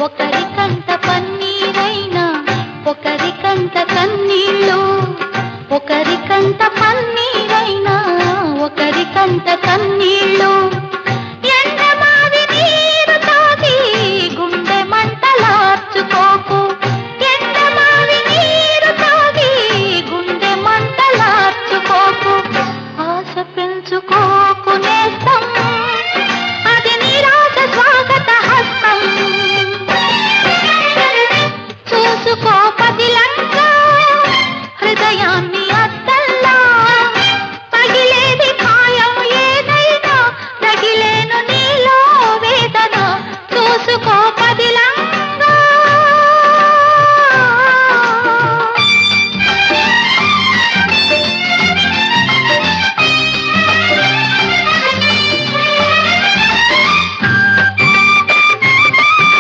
ఒకరికంట పన్నీరైనా ఒకరికంట కన్నీళ్ళు, ఒకరికంట పన్నీరైనా ఒకరికంట కన్నీళ్ళు. ఎండమావి నీరు తాగి గుండె మంటలార్చుకోకు, ఎండమావి నీరు తాగి గుండె మంటలార్చుకోకు. ఆశ పెంచుకోకు నేస్తం, అది నిరాశ స్వాగత హస్తం. చూసుకో పదిలంగా హృదయాన్ని అద్దల్లా, పగిలేది ఖాయం ఏదైనా, తగిలేను నీలో వేదన. చూసుకో పదిలంగా